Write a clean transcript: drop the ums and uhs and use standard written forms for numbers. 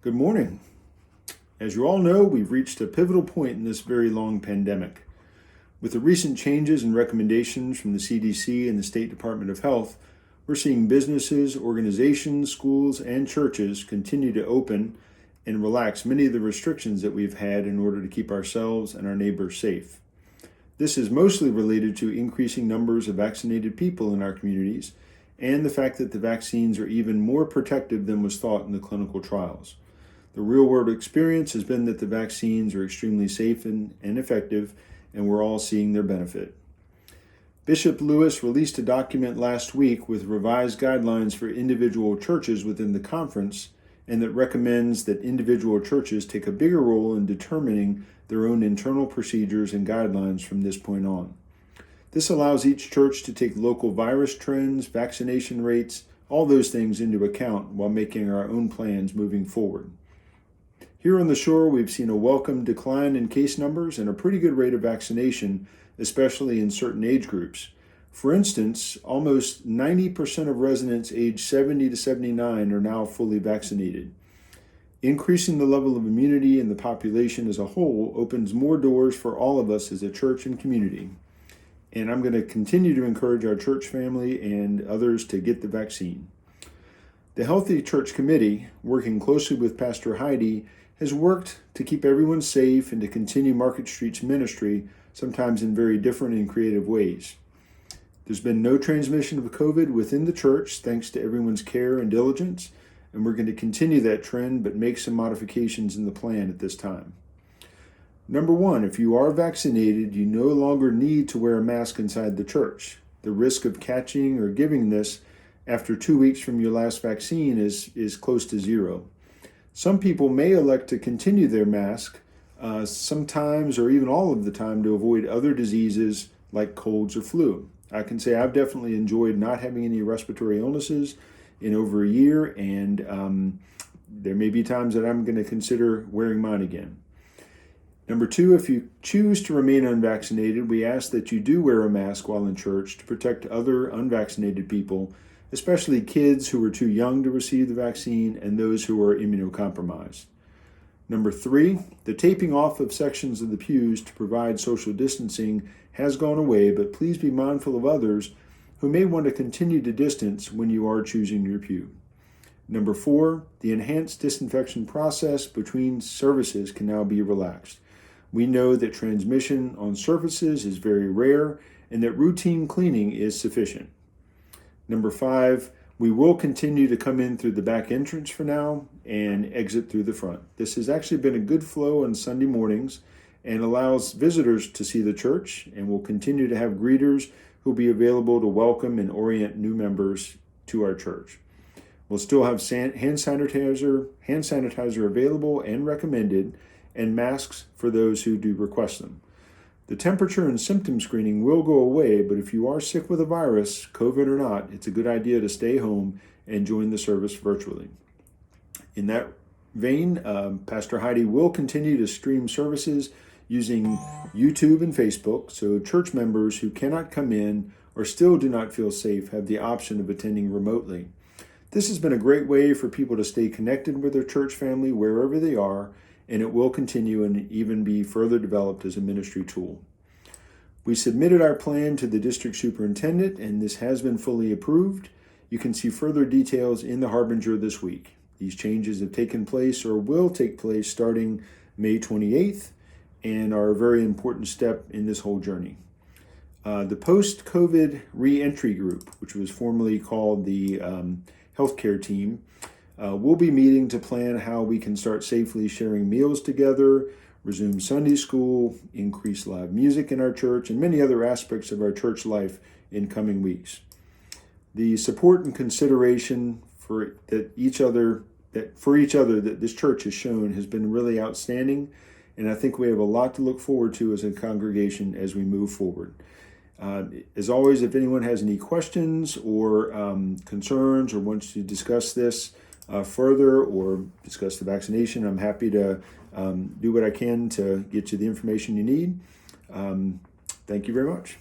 Good morning. As you all know, we've reached a pivotal point in this very long pandemic. With the recent changes and recommendations from the CDC and the State Department of Health, we're seeing businesses, organizations, schools, and churches continue to open and relax many of the restrictions that we've had in order to keep ourselves and our neighbors safe. This is mostly related to increasing numbers of vaccinated people in our communities and the fact that the vaccines are even more protective than was thought in the clinical trials. The real-world experience has been that the vaccines are extremely safe and effective, and we're all seeing their benefit. Bishop Lewis released a document last week with revised guidelines for individual churches within the conference, and that recommends that individual churches take a bigger role in determining their own internal procedures and guidelines from this point on. This allows each church to take local virus trends, vaccination rates, all those things into account while making our own plans moving forward. Here on the shore, we've seen a welcome decline in case numbers and a pretty good rate of vaccination, especially in certain age groups. For instance, almost 90% of residents aged 70 to 79 are now fully vaccinated. Increasing the level of immunity in the population as a whole opens more doors for all of us as a church and community. And I'm going to continue to encourage our church family and others to get the vaccine. The Healthy Church Committee, working closely with Pastor Heidi, has worked to keep everyone safe and to continue Market Street's ministry, sometimes in very different and creative ways. There's been no transmission of COVID within the church, thanks to everyone's care and diligence, and we're going to continue that trend, but make some modifications in the plan at this time. Number one, if you are vaccinated, you no longer need to wear a mask inside the church. The risk of catching or giving this after 2 weeks from your last vaccine is close to zero. Some people may elect to continue their mask sometimes or even all of the time to avoid other diseases like colds or flu. I can say I've definitely enjoyed not having any respiratory illnesses in over a year, and there may be times that I'm going to consider wearing mine again. Number two, if you choose to remain unvaccinated, we ask that you do wear a mask while in church to protect other unvaccinated people, especially kids who are too young to receive the vaccine and those who are immunocompromised. Number three, the taping off of sections of the pews to provide social distancing has gone away, but please be mindful of others who may want to continue to distance when you are choosing your pew. Number four, the enhanced disinfection process between services can now be relaxed. We know that transmission on surfaces is very rare and that routine cleaning is sufficient. Number five, we will continue to come in through the back entrance for now and exit through the front. This has actually been a good flow on Sunday mornings and allows visitors to see the church, and we'll continue to have greeters who'll be available to welcome and orient new members to our church. We'll still have hand sanitizer available and recommended, and masks for those who do request them. The temperature and symptom screening will go away, but if you are sick with a virus, COVID or not, it's a good idea to stay home and join the service virtually. In that vein, Pastor Heidi will continue to stream services using YouTube and Facebook, so church members who cannot come in or still do not feel safe have the option of attending remotely. This has been a great way for people to stay connected with their church family wherever they are, and it will continue and even be further developed as a ministry tool. We submitted our plan to the district superintendent, and this has been fully approved. You can see further details in the Harbinger this week. These changes have taken place or will take place starting May 28th and are a very important step in this whole journey. The post-COVID re-entry group, which was formerly called the healthcare team, we'll be meeting to plan how we can start safely sharing meals together, resume Sunday school, increase live music in our church, and many other aspects of our church life in coming weeks. The support and consideration for each other that this church has shown has been really outstanding, and I think we have a lot to look forward to as a congregation as we move forward. As always, if anyone has any questions or concerns or wants to discuss this further or discuss the vaccination, I'm happy to do what I can to get you the information you need. Thank you very much.